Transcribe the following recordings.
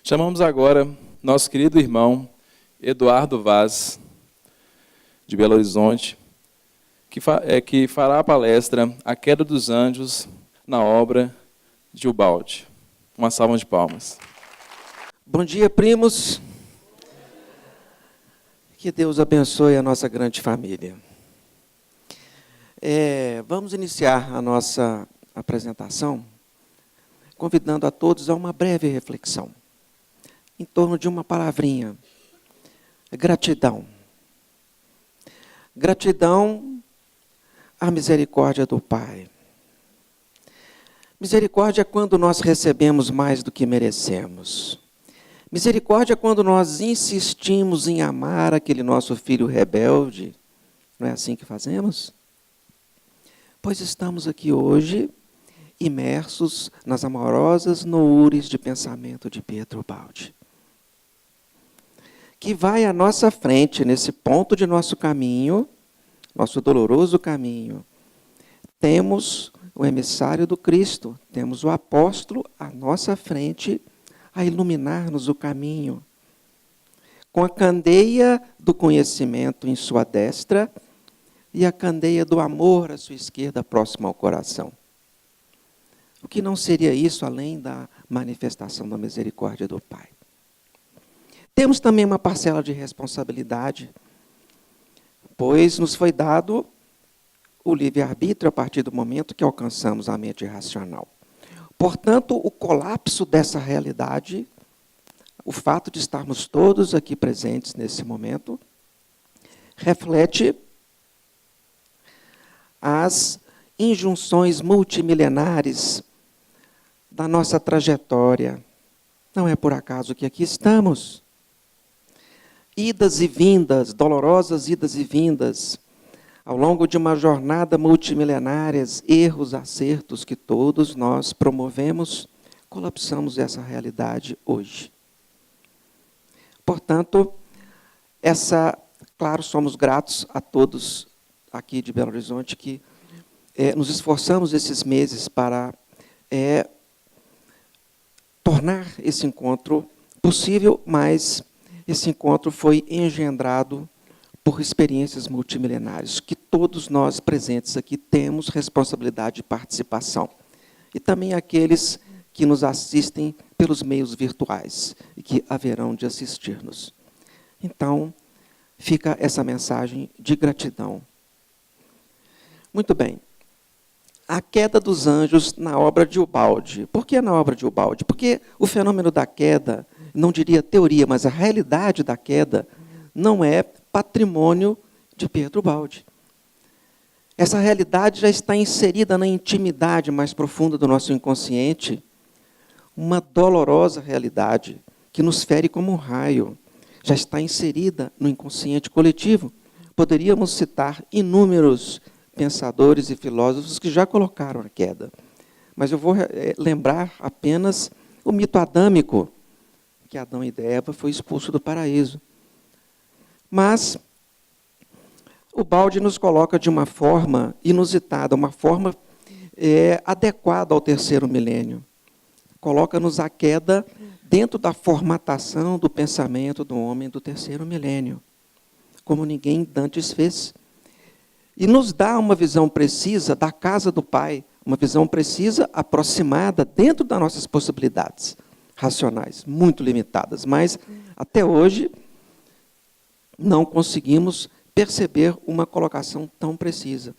Chamamos agora nosso querido irmão Eduardo Vaz, de Belo Horizonte, que fará a palestra A Queda dos Anjos na obra de Ubaldi. Uma salva de palmas. Bom dia, primos. Que Deus abençoe a nossa grande família. Vamos iniciar a nossa apresentação convidando a todos a uma breve reflexão em torno de uma palavrinha: gratidão. Gratidão à misericórdia do Pai. Misericórdia é quando nós recebemos mais do que merecemos. Misericórdia é quando nós insistimos em amar aquele nosso filho rebelde. Não é assim que fazemos? Pois estamos aqui hoje imersos nas amorosas noures de pensamento de Pietro Ubaldi, que vai à nossa frente, nesse ponto de nosso caminho, nosso doloroso caminho. Temos o emissário do Cristo, temos o apóstolo à nossa frente, a iluminar-nos o caminho, com a candeia do conhecimento em sua destra e a candeia do amor à sua esquerda, próxima ao coração. O que não seria isso além da manifestação da misericórdia do Pai? Temos também uma parcela de responsabilidade, pois nos foi dado o livre-arbítrio a partir do momento que alcançamos a mente racional. Portanto, o colapso dessa realidade, o fato de estarmos todos aqui presentes nesse momento, reflete as injunções multimilenares da nossa trajetória. Não é por acaso que aqui estamos. Idas e vindas, dolorosas idas e vindas, ao longo de uma jornada multimilenária, erros, acertos que todos nós promovemos, colapsamos essa realidade hoje. Portanto, claro, somos gratos a todos aqui de Belo Horizonte que nos esforçamos esses meses para tornar esse encontro possível, mas esse encontro foi engendrado por experiências multimilenares, que todos nós presentes aqui temos responsabilidade de participação. E também aqueles que nos assistem pelos meios virtuais e que haverão de assistir-nos. Então, fica essa mensagem de gratidão. Muito bem. A queda dos anjos na obra de Ubaldi. Por que na obra de Ubaldi? Porque o fenômeno da queda, não diria teoria, mas a realidade da queda, não é patrimônio de Pietro Ubaldi. Essa realidade já está inserida na intimidade mais profunda do nosso inconsciente, uma dolorosa realidade que nos fere como um raio, já está inserida no inconsciente coletivo. Poderíamos citar inúmeros pensadores e filósofos que já colocaram a queda, mas eu vou lembrar apenas o mito adâmico, que Adão e Eva foi expulso do paraíso. Mas Ubaldi nos coloca de uma forma inusitada, uma forma adequada ao terceiro milênio. Coloca-nos a queda dentro da formatação do pensamento do homem do terceiro milênio, como ninguém dantes fez. E nos dá uma visão precisa da casa do Pai, uma visão precisa, aproximada, dentro das nossas possibilidades racionais, muito limitadas, mas até hoje não conseguimos perceber uma colocação tão precisa,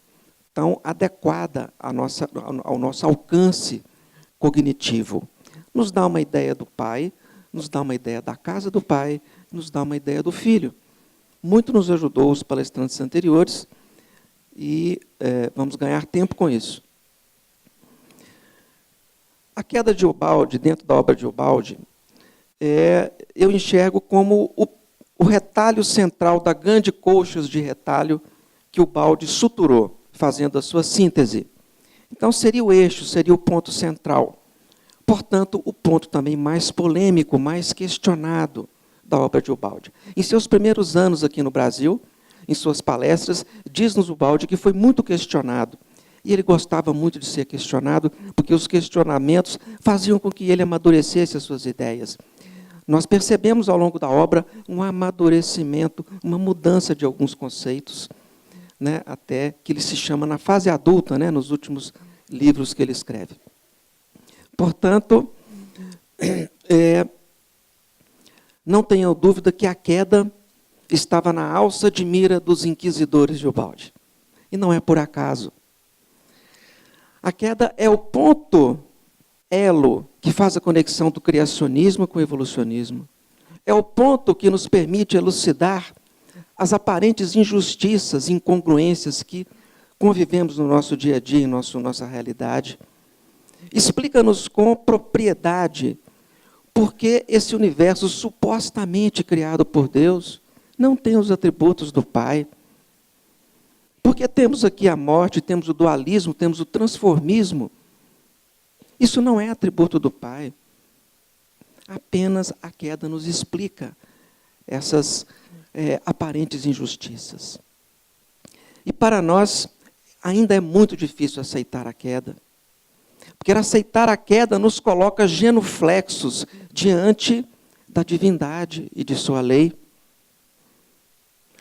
tão adequada ao nosso alcance cognitivo. Nos dá uma ideia do Pai, nos dá uma ideia da casa do Pai, nos dá uma ideia do Filho. Muito nos ajudou os palestrantes anteriores e vamos ganhar tempo com isso. A queda de Ubaldi, dentro da obra de Ubaldi, eu enxergo como o retalho central da grande colchas de retalho que Ubaldi suturou, fazendo a sua síntese. Então, seria o eixo, seria o ponto central. Portanto, o ponto também mais polêmico, mais questionado da obra de Ubaldi. Em seus primeiros anos aqui no Brasil, em suas palestras, diz-nos Ubaldi que foi muito questionado. E ele gostava muito de ser questionado, porque os questionamentos faziam com que ele amadurecesse as suas ideias. Nós percebemos ao longo da obra um amadurecimento, uma mudança de alguns conceitos, né, até que ele se chama na fase adulta, né, nos últimos livros que ele escreve. Portanto, não tenham dúvida que a queda estava na alça de mira dos inquisidores de Ubaldi. E não é por acaso. A queda é o ponto, elo, que faz a conexão do criacionismo com o evolucionismo. É o ponto que nos permite elucidar as aparentes injustiças, incongruências que convivemos no nosso dia a dia, em nossa realidade. Explica-nos com propriedade por que esse universo supostamente criado por Deus não tem os atributos do Pai. Porque temos aqui a morte, temos o dualismo, temos o transformismo. Isso não é atributo do Pai. Apenas a queda nos explica essas aparentes injustiças. E para nós, ainda é muito difícil aceitar a queda. Porque aceitar a queda nos coloca genuflexos diante da divindade e de sua lei.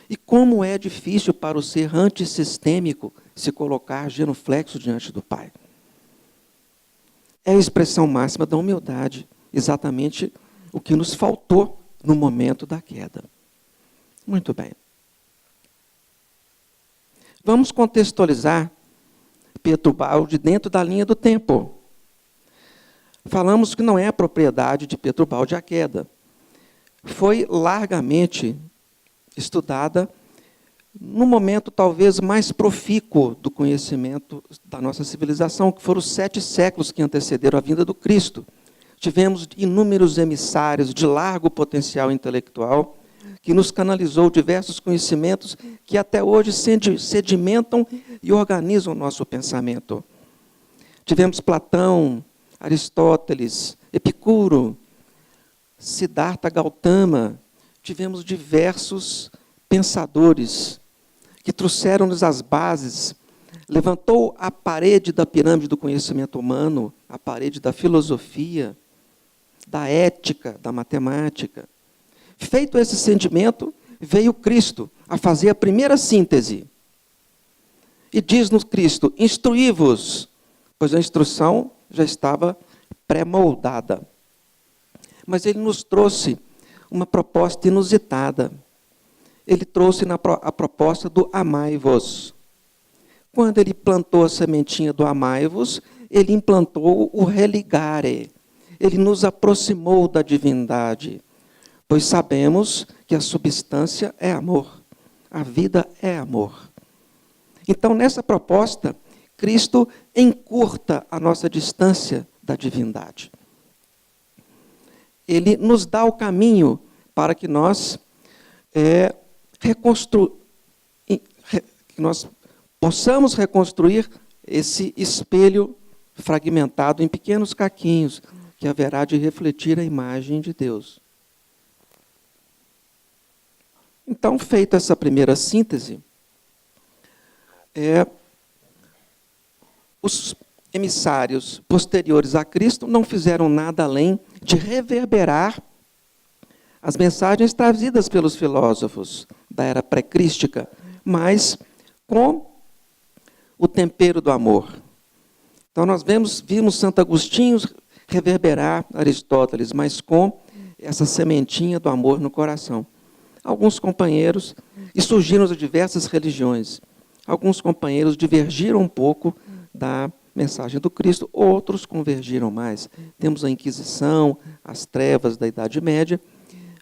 E como é difícil para o ser antissistêmico se colocar genuflexo diante do Pai. É a expressão máxima da humildade, exatamente o que nos faltou no momento da queda. Muito bem. Vamos contextualizar Pietro Baldi dentro da linha do tempo. Falamos que não é a propriedade de Pietro Baldi a queda. Foi largamente estudada no momento talvez mais profícuo do conhecimento da nossa civilização, que foram os 7 séculos que antecederam a vinda do Cristo. Tivemos inúmeros emissários de largo potencial intelectual, que nos canalizou diversos conhecimentos que até hoje sedimentam e organizam o nosso pensamento. Tivemos Platão, Aristóteles, Epicuro, Siddhartha Gautama. Tivemos diversos pensadores que trouxeram-nos as bases, levantou a parede da pirâmide do conhecimento humano, a parede da filosofia, da ética, da matemática. Feito esse sentimento, veio Cristo a fazer a primeira síntese. E diz-nos Cristo: instruí-vos, pois a instrução já estava pré-moldada. Mas ele nos trouxe uma proposta inusitada. Ele trouxe a proposta do amai-vos. Quando ele plantou a sementinha do amai-vos, ele implantou o religare. Ele nos aproximou da divindade, pois sabemos que a substância é amor, a vida é amor. Então, nessa proposta, Cristo encurta a nossa distância da divindade. Ele nos dá o caminho para que nós possamos reconstruir esse espelho fragmentado em pequenos caquinhos, que haverá de refletir a imagem de Deus. Então, feita essa primeira síntese, os emissários posteriores a Cristo não fizeram nada além de reverberar as mensagens trazidas pelos filósofos da era pré-crística, mas com o tempero do amor. Então, nós vimos Santo Agostinho reverberar Aristóteles, mas com essa sementinha do amor no coração. Alguns companheiros, e surgiram de diversas religiões, alguns companheiros divergiram um pouco da mensagem do Cristo, outros convergiram mais. Temos a Inquisição, as trevas da Idade Média,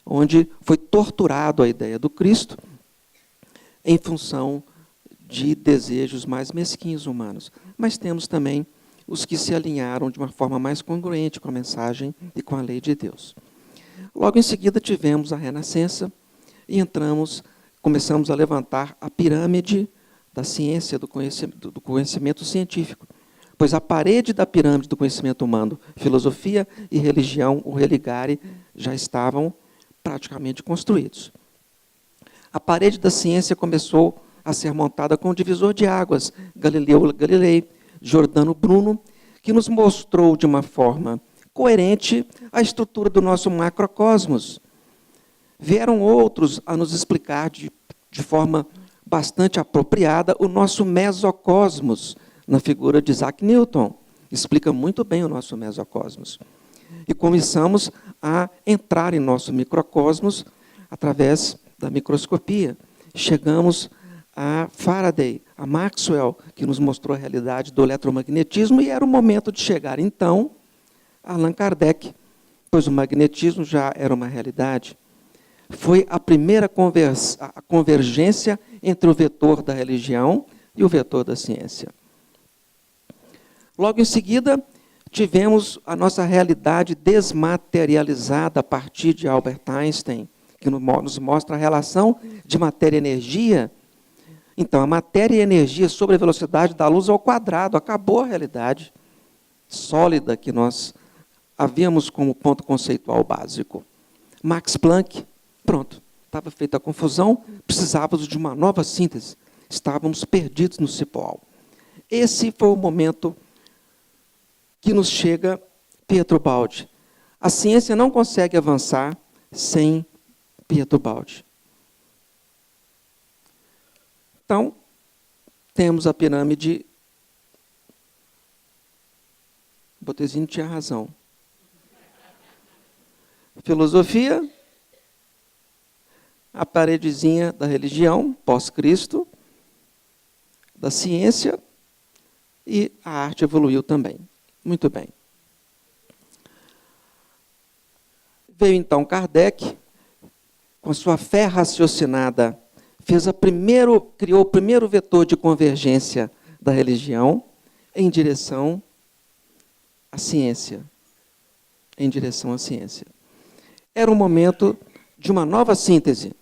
onde foi torturado a ideia do Cristo em função de desejos mais mesquinhos humanos. Mas temos também os que se alinharam de uma forma mais congruente com a mensagem e com a lei de Deus. Logo em seguida tivemos a Renascença e começamos a levantar a pirâmide da ciência, do conhecimento científico. Pois a parede da pirâmide do conhecimento humano, filosofia e religião, o religare, já estavam praticamente construídos. A parede da ciência começou a ser montada com o divisor de águas, Galileu Galilei, Giordano Bruno, que nos mostrou de uma forma coerente à estrutura do nosso macrocosmos. Vieram outros a nos explicar de forma bastante apropriada o nosso mesocosmos, na figura de Isaac Newton. Explica muito bem o nosso mesocosmos. E começamos a entrar em nosso microcosmos através da microscopia. Chegamos a Faraday, a Maxwell, que nos mostrou a realidade do eletromagnetismo, e era o momento de chegar, então, a Allan Kardec, pois o magnetismo já era uma realidade. Foi a primeira convergência entre o vetor da religião e o vetor da ciência. Logo em seguida, tivemos a nossa realidade desmaterializada a partir de Albert Einstein, que nos mostra a relação de matéria e energia. Então, a matéria e a energia sobre a velocidade da luz ao quadrado. Acabou a realidade sólida que nós havíamos como ponto conceitual básico. Max Planck, pronto, estava feita a confusão, precisávamos de uma nova síntese. Estávamos perdidos no cipoal. Esse foi o momento que nos chega Pietro Baldi. A ciência não consegue avançar sem Pietro Baldi. Então, temos a pirâmide. O Botezinho tinha razão. Filosofia, a paredezinha da religião, pós-Cristo, da ciência, e a arte evoluiu também. Muito bem. Veio então Kardec, com a sua fé raciocinada, criou o primeiro vetor de convergência da religião em direção à ciência. Em direção à ciência. Era um momento de uma nova síntese.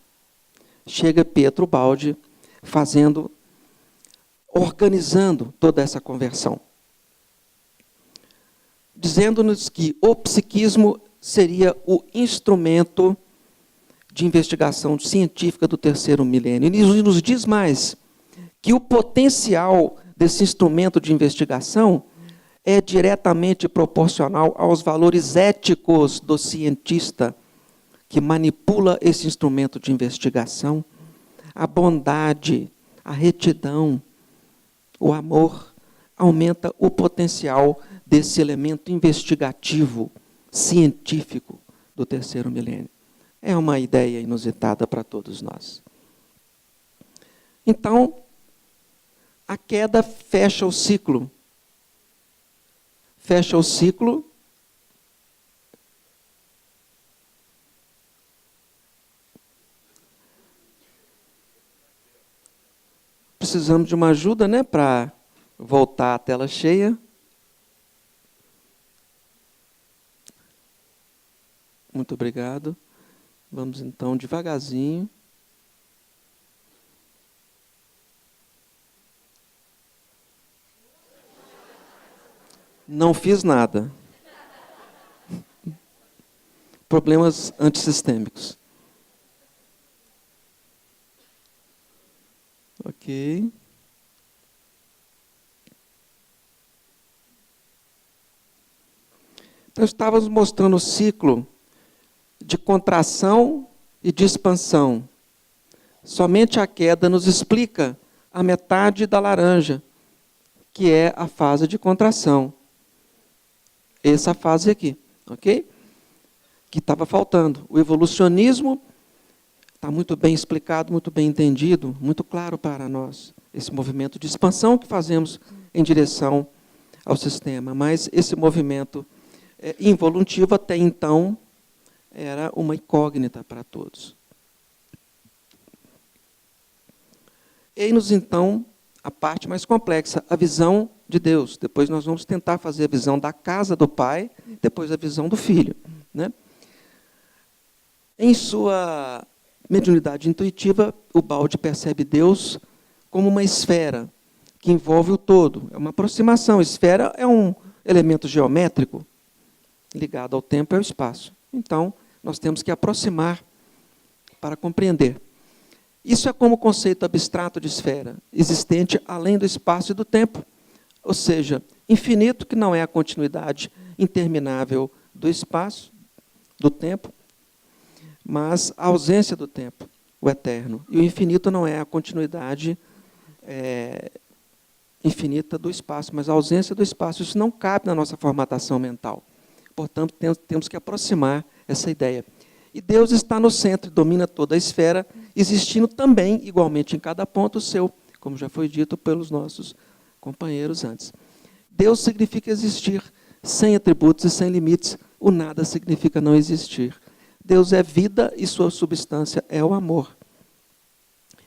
Chega Pietro Baldi organizando toda essa conversão, dizendo-nos que o psiquismo seria o instrumento de investigação científica do terceiro milênio. E nos diz mais, que o potencial desse instrumento de investigação é diretamente proporcional aos valores éticos do cientista que manipula esse instrumento de investigação. A bondade, a retidão, o amor aumenta o potencial desse elemento investigativo, científico do terceiro milênio. É uma ideia inusitada para todos nós. Então, a queda fecha o ciclo. Fecha o ciclo. Precisamos de uma ajuda, né, para voltar à tela cheia. Muito obrigado. Vamos então devagarzinho. Não fiz nada. Problemas antissistêmicos. Ok. Então, estávamos mostrando o ciclo de contração e de expansão. Somente a queda nos explica a metade da laranja, que é a fase de contração. Essa fase aqui, ok? Que estava faltando. O evolucionismo está muito bem explicado, muito bem entendido, muito claro para nós. Esse movimento de expansão que fazemos em direção ao sistema. Mas esse movimento involutivo até então era uma incógnita para todos. Eis-nos então a parte mais complexa, a visão de Deus. Depois nós vamos tentar fazer a visão da casa do Pai, depois a visão do Filho, né? Em sua mediunidade intuitiva, o Baldi percebe Deus como uma esfera que envolve o todo. É uma aproximação. Esfera é um elemento geométrico ligado ao tempo e ao espaço. Então, nós temos que aproximar para compreender. Isso é como o conceito abstrato de esfera, existente além do espaço e do tempo. Ou seja, infinito, que não é a continuidade interminável do espaço, do tempo, mas a ausência do tempo, o eterno. E o infinito não é a continuidade infinita do espaço, mas a ausência do espaço. Isso não cabe na nossa formatação mental. Portanto, temos que aproximar essa ideia. E Deus está no centro, domina toda a esfera, existindo também, igualmente, em cada ponto o seu, como já foi dito pelos nossos companheiros antes. Deus significa existir, sem atributos e sem limites. O nada significa não existir. Deus é vida e sua substância é o amor.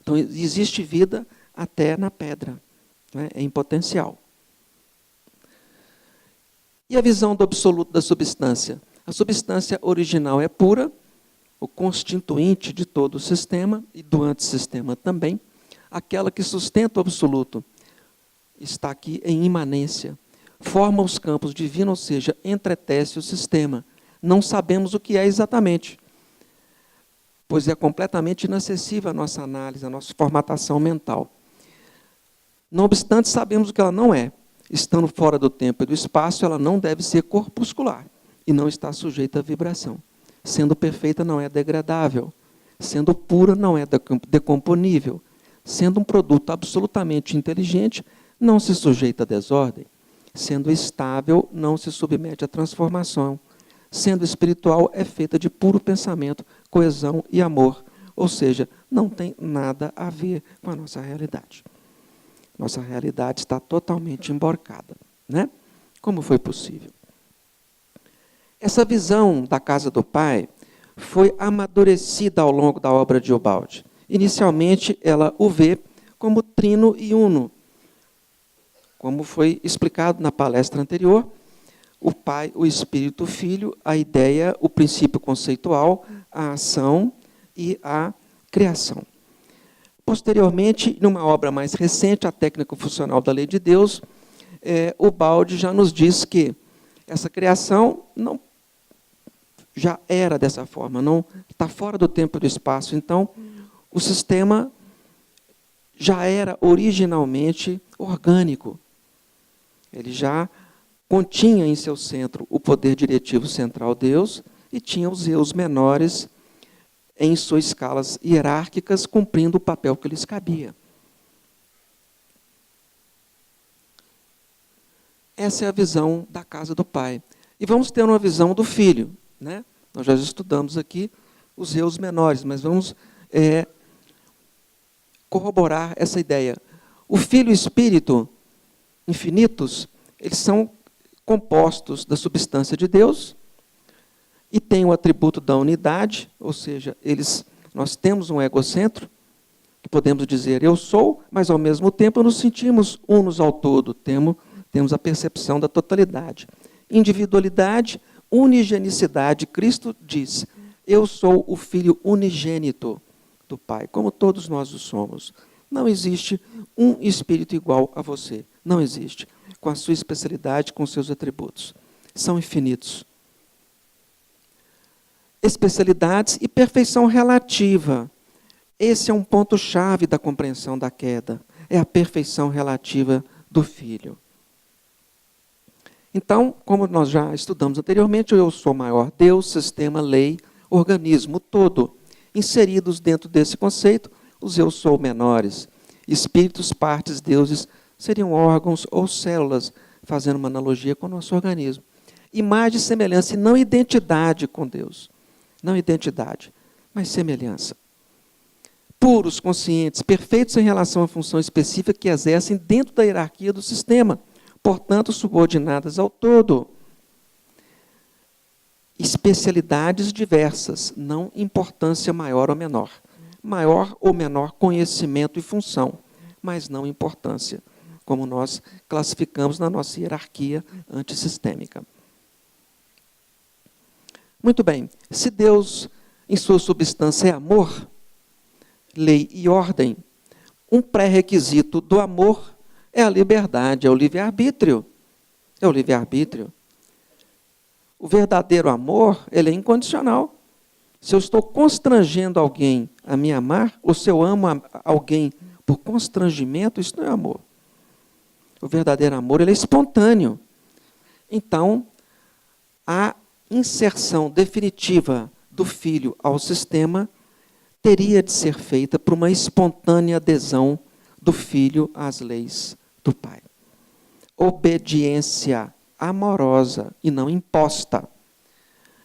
Então, existe vida até na pedra, né? É em potencial. E a visão do absoluto da substância? A substância original é pura, o constituinte de todo o sistema e do antissistema também. Aquela que sustenta o absoluto está aqui em imanência. Forma os campos divinos, ou seja, entretece o sistema. Não sabemos o que é exatamente, pois é completamente inacessível à nossa análise, à nossa formatação mental. Não obstante, sabemos o que ela não é. Estando fora do tempo e do espaço, ela não deve ser corpuscular e não está sujeita à vibração. Sendo perfeita, não é degradável. Sendo pura, não é decomponível. Sendo um produto absolutamente inteligente, não se sujeita à desordem. Sendo estável, não se submete à transformação. Sendo espiritual, é feita de puro pensamento, coesão e amor. Ou seja, não tem nada a ver com a nossa realidade. Nossa realidade está totalmente emborcada, né? Como foi possível? Essa visão da casa do Pai foi amadurecida ao longo da obra de Ubaldi. Inicialmente, ela o vê como trino e uno. Como foi explicado na palestra anterior, o Pai, o Espírito, o Filho, a ideia, o princípio conceitual, a ação e a criação. Posteriormente, numa obra mais recente, A Técnica Funcional da Lei de Deus, Ubaldi já nos diz que essa criação não já era dessa forma, não está fora do tempo e do espaço. Então, o sistema já era originalmente orgânico. Ele já continha em seu centro o poder diretivo central Deus e tinha os eus menores em suas escalas hierárquicas, cumprindo o papel que lhes cabia. Essa é a visão da casa do Pai. E vamos ter uma visão do Filho, né? Nós já estudamos aqui os eus menores, mas vamos corroborar essa ideia. O Filho e o Espírito infinitos, eles são compostos da substância de Deus e têm o atributo da unidade, ou seja, nós temos um egocentro, que podemos dizer eu sou, mas ao mesmo tempo nos sentimos unos ao todo, temos a percepção da totalidade. Individualidade, unigenicidade. Cristo diz, eu sou o Filho unigênito do Pai, como todos nós o somos. Não existe um espírito igual a você. Não existe. Com a sua especialidade, com seus atributos. São infinitos. Especialidades e perfeição relativa. Esse é um ponto-chave da compreensão da queda. É a perfeição relativa do Filho. Então, como nós já estudamos anteriormente, o eu sou maior, Deus, sistema, lei, organismo todo. Inseridos dentro desse conceito, os eu sou menores. Espíritos, partes, deuses, seriam órgãos ou células, fazendo uma analogia com o nosso organismo. Imagem, semelhança e não identidade com Deus. Não identidade, mas semelhança. Puros, conscientes, perfeitos em relação à função específica que exercem dentro da hierarquia do sistema, portanto, subordinadas ao todo. Especialidades diversas, não importância maior ou menor. Maior ou menor conhecimento e função, mas não importância, como nós classificamos na nossa hierarquia antissistêmica. Muito bem, se Deus, em sua substância, é amor, lei e ordem, um pré-requisito do amor é a liberdade, é o livre-arbítrio. É o livre-arbítrio. O verdadeiro amor, ele é incondicional. Se eu estou constrangendo alguém a me amar, ou se eu amo alguém por constrangimento, isso não é amor. O verdadeiro amor, ele é espontâneo. Então, há inserção definitiva do filho ao sistema teria de ser feita por uma espontânea adesão do filho às leis do pai. Obediência amorosa e não imposta.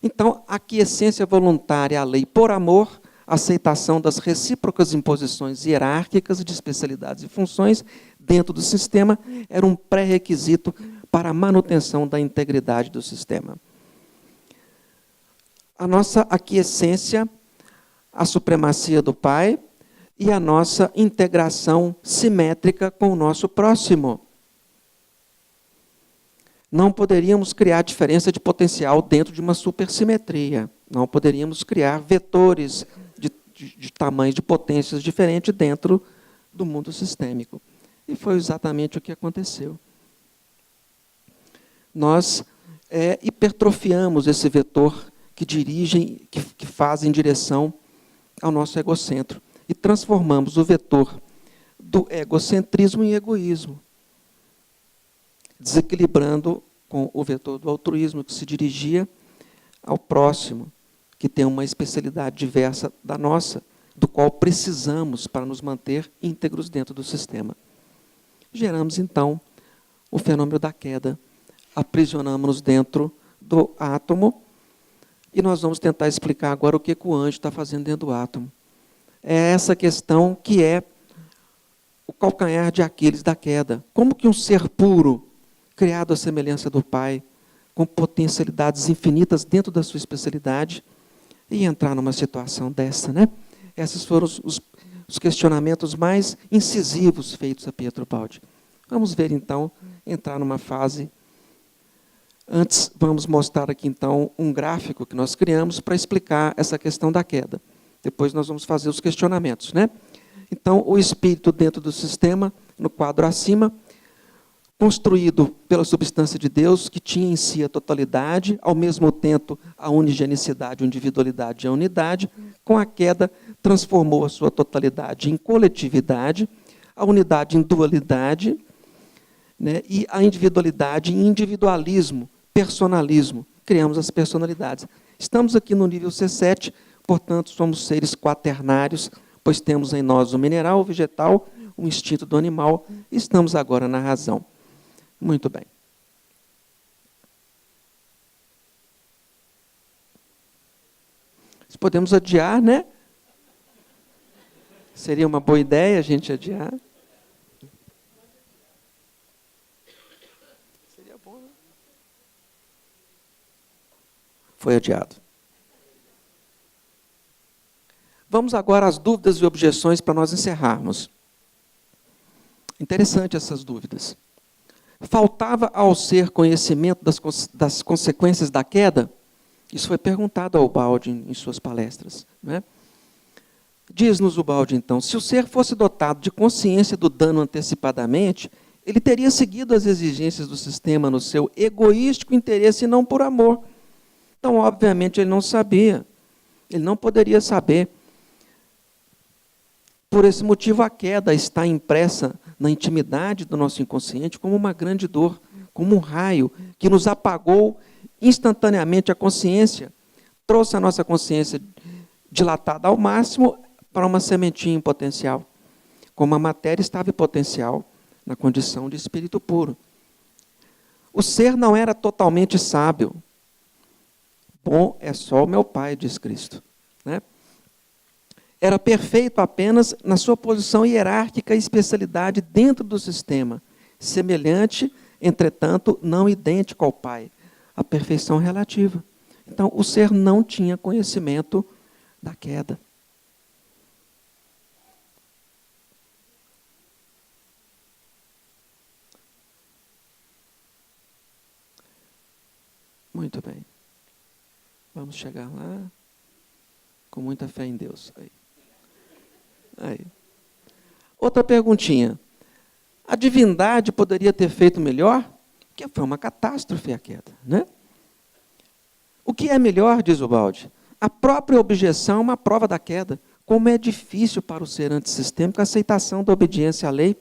Então, a aquiescência voluntária à lei por amor, aceitação das recíprocas imposições hierárquicas de especialidades e funções dentro do sistema era um pré-requisito para a manutenção da integridade do sistema. A nossa aquiescência à supremacia do Pai e a nossa integração simétrica com o nosso próximo. Não poderíamos criar diferença de potencial dentro de uma supersimetria. Não poderíamos criar vetores de tamanhos de potências diferentes dentro do mundo sistêmico. E foi exatamente o que aconteceu. Nós hipertrofiamos esse vetor que dirigem, que faz em direção ao nosso egocentro. E transformamos o vetor do egocentrismo em egoísmo, desequilibrando com o vetor do altruísmo, que se dirigia ao próximo, que tem uma especialidade diversa da nossa, do qual precisamos para nos manter íntegros dentro do sistema. Geramos, então, o fenômeno da queda, aprisionamos-nos dentro do átomo, e nós vamos tentar explicar agora o que o anjo está fazendo dentro do átomo. É essa questão que é o calcanhar de Aquiles da queda. Como que um ser puro, criado à semelhança do Pai, com potencialidades infinitas dentro da sua especialidade, ia entrar numa situação dessa, né? Esses foram os questionamentos mais incisivos feitos a Pietro Baldi. Vamos ver, então, entrar numa fase. Antes, vamos mostrar aqui, então, um gráfico que nós criamos para explicar essa questão da queda. Depois nós vamos fazer os questionamentos, né? Então, o espírito dentro do sistema, no quadro acima, construído pela substância de Deus, que tinha em si a totalidade, ao mesmo tempo a unigenicidade, a individualidade e a unidade, com a queda transformou a sua totalidade em coletividade, a unidade em dualidade, né, e a individualidade em individualismo, personalismo. Criamos as personalidades. Estamos aqui no nível C7, portanto, somos seres quaternários, pois temos em nós o mineral, o vegetal, o instinto do animal, e estamos agora na razão. Muito bem. Podemos adiar, né? Seria uma boa ideia a gente adiar. Seria bom, né? Foi adiado. Vamos agora às dúvidas e objeções para nós encerrarmos. Interessante essas dúvidas. Faltava ao ser conhecimento das consequências da queda? Isso foi perguntado ao Baldi em suas palestras, né? Diz-nos o Baldi, então, se o ser fosse dotado de consciência do dano antecipadamente, ele teria seguido as exigências do sistema no seu egoístico interesse e não por amor. Então, obviamente, ele não sabia. Ele não poderia saber. Por esse motivo, a queda está impressa na intimidade do nosso inconsciente como uma grande dor, como um raio que nos apagou instantaneamente a consciência, trouxe a nossa consciência dilatada ao máximo para uma sementinha em potencial, como a matéria estava em potencial na condição de espírito puro. O ser não era totalmente sábio. Bom é só o meu Pai, diz Cristo, né? Era perfeito apenas na sua posição hierárquica e especialidade dentro do sistema, semelhante, entretanto, não idêntico ao Pai, a perfeição relativa. Então, o ser não tinha conhecimento da queda. Muito bem. Vamos chegar lá com muita fé em Deus. Aí. Outra perguntinha. A divindade poderia ter feito melhor? Porque foi uma catástrofe a queda, né? O que é melhor, diz o Baldi? A própria objeção é uma prova da queda. Como é difícil para o ser antissistêmico a aceitação da obediência à lei.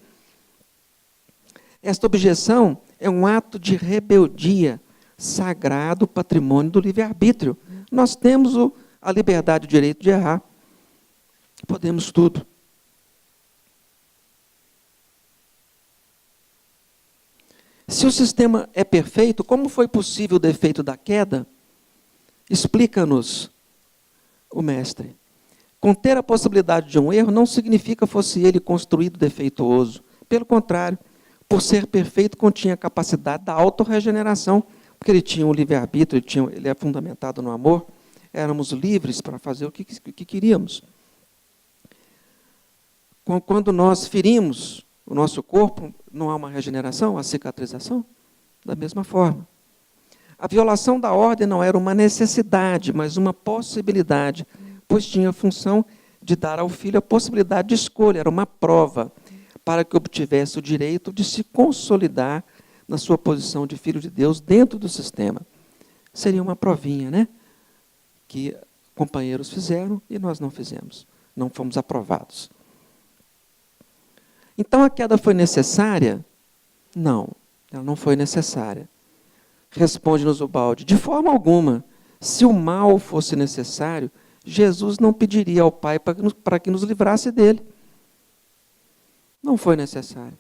Esta objeção é um ato de rebeldia sagrado patrimônio do livre-arbítrio. Nós temos a liberdade e o direito de errar. Podemos tudo. Se o sistema é perfeito, como foi possível o defeito da queda? Explica-nos o mestre. Conter a possibilidade de um erro não significa fosse ele construído defeituoso. Pelo contrário, por ser perfeito, continha a capacidade da autorregeneração, porque ele tinha o livre-arbítrio, ele é fundamentado no amor, éramos livres para fazer o que queríamos. Quando nós ferimos o nosso corpo, não há uma regeneração, uma cicatrização? Da mesma forma. A violação da ordem não era uma necessidade, mas uma possibilidade, pois tinha a função de dar ao filho a possibilidade de escolha, era uma prova, para que obtivesse o direito de se consolidar na sua posição de filho de Deus dentro do sistema. Seria uma provinha, né? Que companheiros fizeram e nós não fizemos. Não fomos aprovados. Então a queda foi necessária? Não, ela não foi necessária. Responde-nos Ubaldi, de forma alguma. Se o mal fosse necessário, Jesus não pediria ao Pai para que nos livrasse dele. Não foi necessário.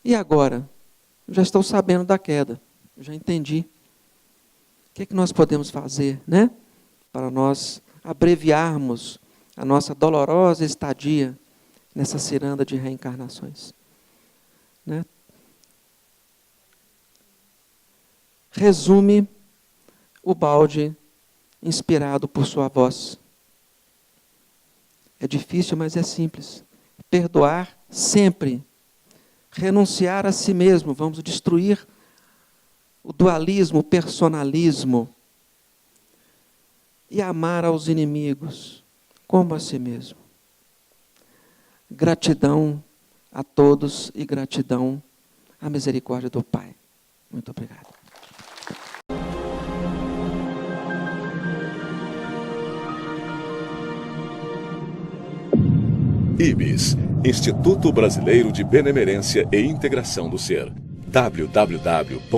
E agora? Eu já estou sabendo da queda. Eu já entendi. O que é que nós podemos fazer, né? Para nós abreviarmos a nossa dolorosa estadia nessa ciranda de reencarnações. Né? Resume Ubaldi, inspirado por sua voz. É difícil, mas é simples. Perdoar sempre. Renunciar a si mesmo. Vamos destruir o dualismo, o personalismo. E amar aos inimigos como a si mesmo. Gratidão a todos e gratidão à misericórdia do Pai. Muito obrigado. IBS, Instituto Brasileiro de Benemerência e Integração do Ser. www.ibis.org